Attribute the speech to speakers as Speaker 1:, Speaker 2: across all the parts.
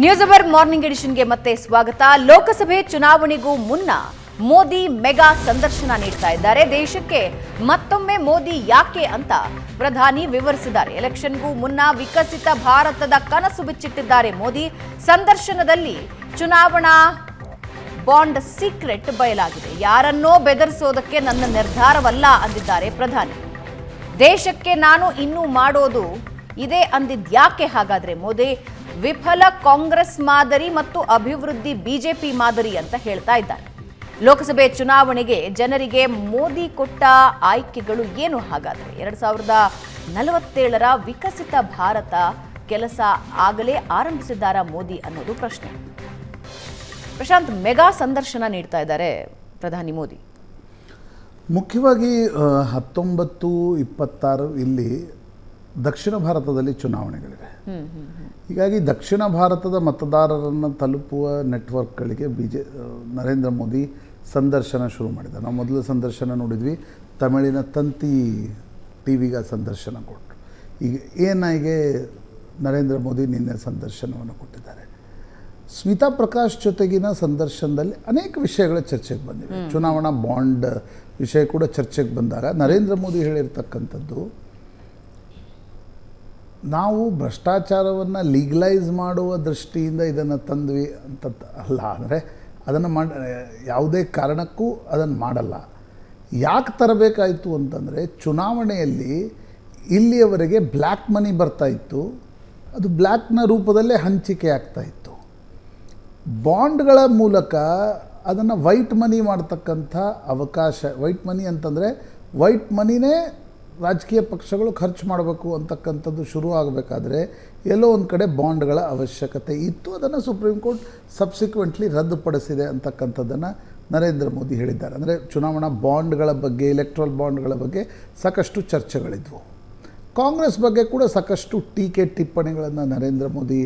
Speaker 1: News hour morning ಎಡಿಷನ್ಗೆ ಮತ್ತೆ ಸ್ವಾಗತ. ಲೋಕಸಭೆ ಚುನಾವಣೆಗೂ ಮುನ್ನ ಮೋದಿ ಮೆಗಾ ಸಂದರ್ಶನ ನೀಡ್ತಾ ಇದ್ದಾರೆ. ದೇಶಕ್ಕೆ ಮತ್ತೊಮ್ಮೆ ಮೋದಿ ಯಾಕೆ ಅಂತ ಪ್ರಧಾನಿ ವಿವರಿಸಿದ್ದಾರೆ. ಎಲೆಕ್ಷನ್ಗೂ ಮುನ್ನ ವಿಕಸಿತ ಭಾರತದ ಕನಸು ಬಿಚ್ಚಿಟ್ಟಿದ್ದಾರೆ ಮೋದಿ. ಸಂದರ್ಶನದಲ್ಲಿ ಚುನಾವಣಾ ಬಾಂಡ್ ಸೀಕ್ರೆಟ್ ಬಯಲಾಗಿದೆ. ಯಾರನ್ನೋ ಬೆದರಿಸೋದಕ್ಕೆ ನನ್ನ ನಿರ್ಧಾರವಲ್ಲ ಅಂದಿದ್ದಾರೆ ಪ್ರಧಾನಿ. ದೇಶಕ್ಕೆ ನಾನು ಇನ್ನೂ ಮಾಡೋದು ಇದೆ ಅಂದಿದ್ಯಾಕೆ ಹಾಗಾದ್ರೆ ಮೋದಿ? ವಿಫಲ ಕಾಂಗ್ರೆಸ್ ಮಾದರಿ ಮತ್ತು ಅಭಿವೃದ್ಧಿ ಬಿಜೆಪಿ ಮಾದರಿ ಅಂತ ಹೇಳ್ತಾ ಇದ್ದಾರೆ. ಲೋಕಸಭೆ ಚುನಾವಣೆಗೆ ಜನರಿಗೆ ಮೋದಿ ಕೊಟ್ಟ ಆಯ್ಕೆಗಳು ಏನು ಹಾಗಾದ್ರೆ? 2047ರ ವಿಕಸಿತ ಭಾರತ ಕೆಲಸ ಆಗಲೇ ಆರಂಭಿಸಿದ್ದಾರಾ ಮೋದಿ ಅನ್ನೋದು ಪ್ರಶ್ನೆ. ಪ್ರಶಾಂತ್, ಮೆಗಾ ಸಂದರ್ಶನ ನೀಡ್ತಾ ಇದ್ದಾರೆ ಪ್ರಧಾನಿ ಮೋದಿ.
Speaker 2: ಮುಖ್ಯವಾಗಿ 19-26 ಇಲ್ಲಿ ದಕ್ಷಿಣ ಭಾರತದಲ್ಲಿ ಚುನಾವಣೆಗಳಿವೆ. ಹೀಗಾಗಿ ದಕ್ಷಿಣ ಭಾರತದ ಮತದಾರರನ್ನು ತಲುಪುವ ನೆಟ್ವರ್ಕ್ಗಳಿಗೆ ನರೇಂದ್ರ ಮೋದಿ ಸಂದರ್ಶನ ಶುರು ಮಾಡಿದ್ದಾರೆ. ನಾವು ಮೊದಲು ಸಂದರ್ಶನ ನೋಡಿದ್ವಿ, ತಮಿಳಿನ ತಂತಿ ಟಿವಿಗೆ ಸಂದರ್ಶನ ಕೊಟ್ಟರು. ಈಗ ಎನ್ಐಗೆ ನರೇಂದ್ರ ಮೋದಿ ನಿನ್ನೆ ಸಂದರ್ಶನವನ್ನು ಕೊಟ್ಟಿದ್ದಾರೆ. ಸ್ಮಿತಾ ಪ್ರಕಾಶ್ ಜೊತೆಗಿನ ಸಂದರ್ಶನದಲ್ಲಿ ಅನೇಕ ವಿಷಯಗಳ ಚರ್ಚೆಗೆ ಬಂದಿವೆ. ಚುನಾವಣಾ ಬಾಂಡ್ ವಿಷಯ ಕೂಡ ಚರ್ಚೆಗೆ ಬಂದಾಗ ನರೇಂದ್ರ ಮೋದಿ ಹೇಳಿರ್ತಕ್ಕಂಥದ್ದು, ನಾವು ಭ್ರಷ್ಟಾಚಾರವನ್ನು ಲೀಗಲೈಸ್ ಮಾಡುವ ದೃಷ್ಟಿಯಿಂದ ಇದನ್ನು ತಂದ್ವಿ ಅಂತ ಅಲ್ಲ. ಅಂದರೆ ಅದನ್ನು ಯಾವುದೇ ಕಾರಣಕ್ಕೂ ಅದನ್ನು ಮಾಡಲ್ಲ. ಯಾಕೆ ತರಬೇಕಾಯಿತು ಅಂತಂದರೆ, ಚುನಾವಣೆಯಲ್ಲಿ ಇಲ್ಲಿಯವರೆಗೆ ಬ್ಲ್ಯಾಕ್ ಮನಿ ಬರ್ತಾಯಿತ್ತು, ಅದು ಬ್ಲ್ಯಾಕ್ನ ರೂಪದಲ್ಲೇ ಹಂಚಿಕೆ ಆಗ್ತಾಯಿತ್ತು. ಬಾಂಡ್ಗಳ ಮೂಲಕ ಅದನ್ನು ವೈಟ್ ಮನಿ ಮಾಡ್ತಕ್ಕಂಥ ಅವಕಾಶ. ವೈಟ್ ಮನಿ ಅಂತಂದರೆ ವೈಟ್ ಮನಿನೇ ರಾಜಕೀಯ ಪಕ್ಷಗಳು ಖರ್ಚು ಮಾಡಬೇಕು ಅಂತಕ್ಕಂಥದ್ದು ಶುರು ಆಗಬೇಕಾದ್ರೆ ಎಲ್ಲೋ ಒಂದು ಕಡೆ ಬಾಂಡ್ಗಳ ಅವಶ್ಯಕತೆ ಇತ್ತು. ಅದನ್ನು ಸುಪ್ರೀಂ ಕೋರ್ಟ್ ಸಬ್ಸಿಕ್ವೆಂಟ್ಲಿ ರದ್ದುಪಡಿಸಿದೆ ಅಂತಕ್ಕಂಥದ್ದನ್ನು ನರೇಂದ್ರ ಮೋದಿ ಹೇಳಿದ್ದಾರೆ. ಅಂದರೆ ಚುನಾವಣಾ ಬಾಂಡ್ಗಳ ಬಗ್ಗೆ, ಎಲೆಕ್ಟ್ರಲ್ ಬಾಂಡ್ಗಳ ಬಗ್ಗೆ ಸಾಕಷ್ಟು ಚರ್ಚೆಗಳಿದ್ವು. ಕಾಂಗ್ರೆಸ್ ಬಗ್ಗೆ ಕೂಡ ಸಾಕಷ್ಟು ಟೀಕೆ ಟಿಪ್ಪಣಿಗಳನ್ನು ನರೇಂದ್ರ ಮೋದಿ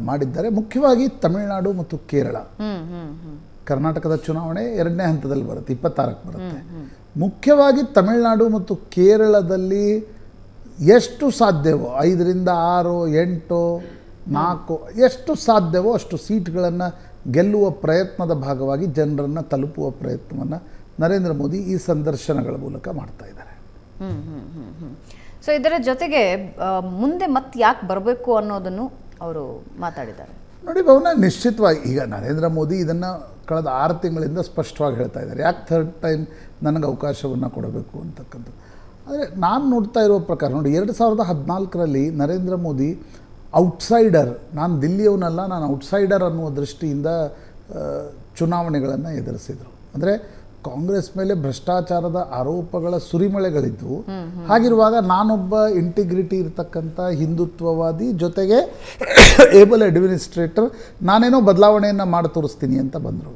Speaker 2: ಮಾಡಿದ್ದಾರೆ. ಮುಖ್ಯವಾಗಿ ತಮಿಳುನಾಡು ಮತ್ತು ಕೇರಳ. ಕರ್ನಾಟಕದ ಚುನಾವಣೆ 2ನೇ ಹಂತದಲ್ಲಿ ಬರುತ್ತೆ, 26ಕ್ಕೆ ಬರುತ್ತೆ. ಮುಖ್ಯವಾಗಿ ತಮಿಳುನಾಡು ಮತ್ತು ಕೇರಳದಲ್ಲಿ ಎಷ್ಟು ಸಾಧ್ಯವೋ 5ರಿಂದ 6, 8, 4 ಎಷ್ಟು ಸಾಧ್ಯವೋ ಅಷ್ಟು ಸೀಟ್ಗಳನ್ನು ಗೆಲ್ಲುವ ಪ್ರಯತ್ನದ ಭಾಗವಾಗಿ ಜನರನ್ನು ತಲುಪುವ ಪ್ರಯತ್ನವನ್ನು ನರೇಂದ್ರ ಮೋದಿ ಈ ಸಂದರ್ಶನಗಳ ಮೂಲಕ ಮಾಡ್ತಾ ಇದ್ದಾರೆ.
Speaker 1: ಸೊ ಇದರ ಜೊತೆಗೆ ಮುಂದೆ ಮತ್ತೆ ಯಾಕೆ ಬರಬೇಕು ಅನ್ನೋದನ್ನು ಅವರು ಮಾತಾಡಿದ್ದಾರೆ.
Speaker 2: ನೋಡಿ ಭವನ, ನಿಶ್ಚಿತವಾಗಿ ಈಗ ನರೇಂದ್ರ ಮೋದಿ ಇದನ್ನು ಕಳೆದ 6 ತಿಂಗಳಿಂದ ಸ್ಪಷ್ಟವಾಗಿ ಹೇಳ್ತಾ ಇದ್ದಾರೆ. ಯಾಕೆ ಥರ್ಡ್ ಟೈಮ್ ನನಗೆ ಅವಕಾಶವನ್ನು ಕೊಡಬೇಕು ಅಂತಕ್ಕಂಥದ್ದು. ಆದರೆ ನಾನು ನೋಡ್ತಾ ಇರೋ ಪ್ರಕಾರ ನೋಡಿ, 2014ರಲ್ಲಿ ನರೇಂದ್ರ ಮೋದಿ ಔಟ್ಸೈಡರ್, ನಾನು ದಿಲ್ಲಿಯವನಲ್ಲ, ನಾನು ಔಟ್ಸೈಡರ್ ಅನ್ನುವ ದೃಷ್ಟಿಯಿಂದ ಚುನಾವಣೆಗಳನ್ನು ಎದುರಿಸಿದರು. ಅಂದರೆ ಕಾಂಗ್ರೆಸ್ ಮೇಲೆ ಭ್ರಷ್ಟಾಚಾರದ ಆರೋಪಗಳ ಸುರಿಮಳೆಗಳಿದ್ವು. ಹಾಗಿರುವಾಗ ನಾನೊಬ್ಬ ಇಂಟಿಗ್ರಿಟಿ ಇರತಕ್ಕಂಥ ಹಿಂದುತ್ವವಾದಿ, ಜೊತೆಗೆ ಏಬಲ್ ಅಡ್ಮಿನಿಸ್ಟ್ರೇಟರ್, ನಾನೇನೋ ಬದಲಾವಣೆಯನ್ನು ಮಾಡಿ ತೋರಿಸ್ತೀನಿ ಅಂತ ಬಂದರು.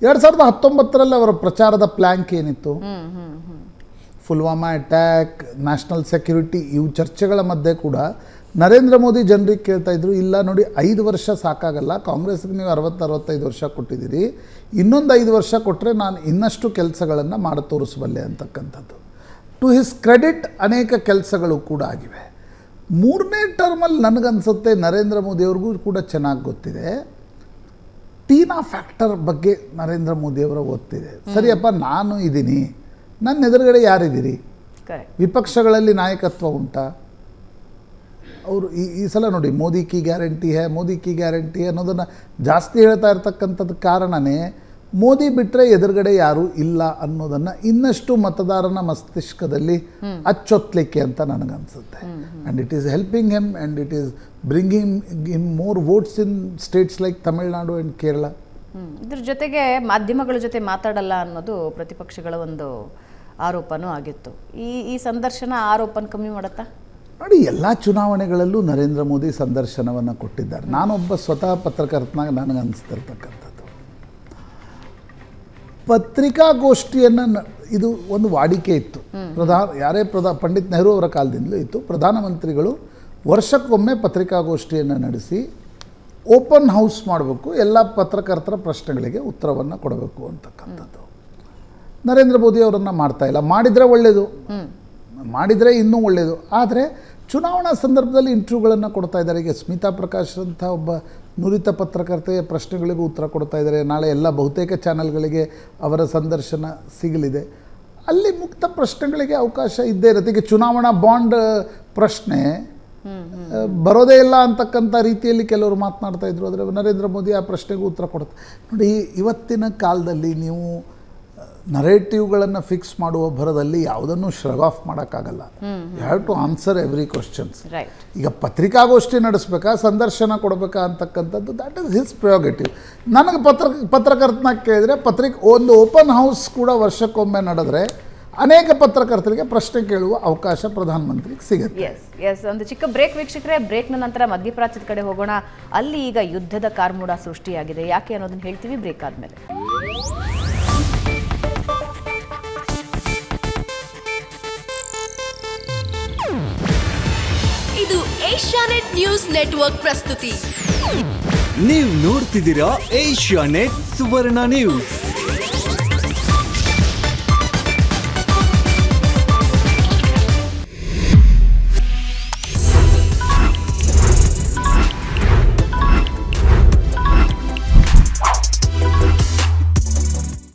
Speaker 2: 2019ರಲ್ಲಿ ಅವರ ಪ್ರಚಾರದ ಪ್ಲ್ಯಾಂಕ್ ಏನಿತ್ತು? ಪುಲ್ವಾಮಾ ಅಟ್ಯಾಕ್, ನ್ಯಾಷನಲ್ ಸೆಕ್ಯೂರಿಟಿ, ಇವು ಚರ್ಚೆಗಳ ಮಧ್ಯೆ ಕೂಡ ನರೇಂದ್ರ ಮೋದಿ ಜನರಿಗೆ ಕೇಳ್ತಾ ಇದ್ರು, ಇಲ್ಲ ನೋಡಿ 5 ವರ್ಷ ಸಾಕಾಗಲ್ಲ, ಕಾಂಗ್ರೆಸ್ಗೆ ನೀವು 60-65 ವರ್ಷ ಕೊಟ್ಟಿದ್ದೀರಿ, ಇನ್ನೊಂದು 5 ವರ್ಷ ಕೊಟ್ಟರೆ ನಾನು ಇನ್ನಷ್ಟು ಕೆಲಸಗಳನ್ನು ಮಾಡಿ ತೋರಿಸಬಲ್ಲೆ ಅಂತಕ್ಕಂಥದ್ದು. ಟು ಹಿಸ್ ಕ್ರೆಡಿಟ್ ಅನೇಕ ಕೆಲಸಗಳು ಕೂಡ ಆಗಿವೆ. 3ನೇ ಟರ್ಮಲ್ಲಿ ನನಗನ್ಸುತ್ತೆ ನರೇಂದ್ರ ಮೋದಿಯವ್ರಿಗೂ ಕೂಡ ಚೆನ್ನಾಗಿ ಗೊತ್ತಿದೆ, ಟೀನಾ ಫ್ಯಾಕ್ಟರ್ ಬಗ್ಗೆ ನರೇಂದ್ರ ಮೋದಿಯವರ ಗೊತ್ತಿದೆ. ಸರಿಯಪ್ಪ, ನಾನು ಇದ್ದೀನಿ, ನನ್ನ ಎದುರುಗಡೆ ಯಾರಿದ್ದೀರಿ? ವಿಪಕ್ಷಗಳಲ್ಲಿ ನಾಯಕತ್ವ ಉಂಟಾ? ಅವರು ಈ ಸಲ ನೋಡಿ, ಮೋದಿ ಕಿ ಗ್ಯಾರಂಟಿ ಹೇ ಅನ್ನೋದನ್ನು ಜಾಸ್ತಿ ಹೇಳ್ತಾ ಇರ್ತಕ್ಕಂಥದ್ದು ಕಾರಣನೇ ಮೋದಿ ಬಿಟ್ಟರೆ ಎದುರುಗಡೆ ಯಾರೂ ಇಲ್ಲ ಅನ್ನೋದನ್ನು ಇನ್ನಷ್ಟು ಮತದಾರನ ಮಸ್ತಿಷ್ಕದಲ್ಲಿ ಅಚ್ಚೊತ್ತಲಿಕ್ಕೆ ಅಂತ ನನಗನ್ಸುತ್ತೆ. And it is helping him and it is bringing him more votes in States like Tamil Nadu and Kerala.
Speaker 1: ಇದ್ರ ಜೊತೆಗೆ ಮಾಧ್ಯಮಗಳ ಜೊತೆ ಮಾತಾಡಲ್ಲ ಅನ್ನೋದು ಪ್ರತಿಪಕ್ಷಗಳ ಒಂದು ಆರೋಪನೂ ಆಗಿತ್ತು. ಈ ಸಂದರ್ಶನ ಆರೋಪನ ಕಮ್ಮಿ ಮಾಡುತ್ತಾ?
Speaker 2: ನೋಡಿ, ಎಲ್ಲ ಚುನಾವಣೆಗಳಲ್ಲೂ ನರೇಂದ್ರ ಮೋದಿ ಸಂದರ್ಶನವನ್ನು ಕೊಟ್ಟಿದ್ದಾರೆ. ನಾನೊಬ್ಬ ಸ್ವತಃ ಪತ್ರಕರ್ತನಾಗ ನನಗೆ ಅನಿಸ್ತಿರ್ತಕ್ಕಂಥದ್ದು, ಪತ್ರಿಕಾಗೋಷ್ಠಿಯನ್ನು ಇದು ಒಂದು ವಾಡಿಕೆ ಇತ್ತು. ಪಂಡಿತ್ ನೆಹರು ಅವರ ಕಾಲದಿಂದಲೂ ಇತ್ತು. ಪ್ರಧಾನಮಂತ್ರಿಗಳು ವರ್ಷಕ್ಕೊಮ್ಮೆ ಪತ್ರಿಕಾಗೋಷ್ಠಿಯನ್ನು ನಡೆಸಿ ಓಪನ್ ಹೌಸ್ ಮಾಡಬೇಕು, ಎಲ್ಲ ಪತ್ರಕರ್ತರ ಪ್ರಶ್ನೆಗಳಿಗೆ ಉತ್ತರವನ್ನು ಕೊಡಬೇಕು ಅಂತಕ್ಕಂಥದ್ದು. ನರೇಂದ್ರ ಮೋದಿ ಅವರನ್ನು ಮಾಡ್ತಾ ಇಲ್ಲ. ಮಾಡಿದರೆ ಒಳ್ಳೆಯದು, ಮಾಡಿದರೆ ಇನ್ನೂ ಒಳ್ಳೆಯದು. ಆದರೆ ಚುನಾವಣಾ ಸಂದರ್ಭದಲ್ಲಿ ಇಂಟರ್ವ್ಯೂಗಳನ್ನು ಕೊಡ್ತಾ ಇದ್ದಾರೆ. ಈಗ ಸ್ಮಿತಾ ಪ್ರಕಾಶ್ ಅಂತ ಒಬ್ಬ ನುರಿತ ಪತ್ರಕರ್ತೆಯ ಪ್ರಶ್ನೆಗಳಿಗೂ ಉತ್ತರ ಕೊಡ್ತಾ ಇದ್ದಾರೆ. ನಾಳೆ ಎಲ್ಲ ಬಹುತೇಕ ಚಾನೆಲ್ಗಳಿಗೆ ಅವರ ಸಂದರ್ಶನ ಸಿಗಲಿದೆ. ಅಲ್ಲಿ ಮುಕ್ತ ಪ್ರಶ್ನೆಗಳಿಗೆ ಅವಕಾಶ ಇದ್ದೇ ಇರುತ್ತೆ. ಈಗ ಚುನಾವಣಾ ಬಾಂಡ್ ಪ್ರಶ್ನೆ ಬರೋದೇ ಇಲ್ಲ ಅಂತಕ್ಕಂಥ ರೀತಿಯಲ್ಲಿ ಕೆಲವರು ಮಾತನಾಡ್ತಾ ಇದ್ರು. ಆದರೆ ನರೇಂದ್ರ ಮೋದಿ ಆ ಪ್ರಶ್ನೆಗೂ ಉತ್ತರ ಕೊಡುತ್ತೆ. ನೋಡಿ, ಇವತ್ತಿನ ಕಾಲದಲ್ಲಿ ನೀವು ನರೇಟಿವ್ಗಳನ್ನು ಫಿಕ್ಸ್ ಮಾಡುವ ಭರದಲ್ಲಿ ಯಾವುದನ್ನು ಶ್ರಗ್ ಆಫ್ ಮಾಡೋಕ್ಕಾಗಲ್ಲ. You have to answer every questions. ಈಗ ಪತ್ರಿಕಾಗೋಷ್ಠಿ ನಡೆಸಬೇಕಾ, ಸಂದರ್ಶನ ಕೊಡಬೇಕಾ ಅಂತಕ್ಕಂಥದ್ದು ದ್ಯಾಟ್ ಇಸ್ ಹಿಸ್ ಪ್ರಿಯೋಗೇಟಿವ್. ನನಗೆ ಪತ್ರಕರ್ತನ ಕೇಳಿದರೆ ಒಂದು ಓಪನ್ ಹೌಸ್ ಕೂಡ ವರ್ಷಕ್ಕೊಮ್ಮೆ ನಡೆದ್ರೆ ಅನೇಕ ಪತ್ರಕರ್ತರಿಗೆ ಪ್ರಶ್ನೆ ಕೇಳುವ ಅವಕಾಶ ಪ್ರಧಾನಮಂತ್ರಿಗೆ ಸಿಗುತ್ತೆ.
Speaker 1: ಎಸ್ ಒಂದು ಚಿಕ್ಕ ಬ್ರೇಕ್ ವೀಕ್ಷಕರೇ. ಬ್ರೇಕ್ನ ನಂತರ ಮಧ್ಯಪ್ರಾಚ್ಯದ ಕಡೆ ಹೋಗೋಣ. ಅಲ್ಲಿ ಈಗ ಯುದ್ಧದ ಕಾರ್ಮೋಡ ಸೃಷ್ಟಿಯಾಗಿದೆ. ಯಾಕೆ ಅನ್ನೋದನ್ನ ಹೇಳ್ತೀವಿ ಬ್ರೇಕ್ ಆದಮೇಲೆ.
Speaker 3: ಇದು ಏಷ್ಯಾನೆಟ್ ನ್ಯೂಸ್ ನೆಟ್ವರ್ಕ್ ಪ್ರಸ್ತುತಿ.
Speaker 4: ನೀವು ನೋಡ್ತಿದ್ದೀರಾ ಏಷ್ಯಾನೆಟ್ ಸುವರ್ಣ ನ್ಯೂಸ್.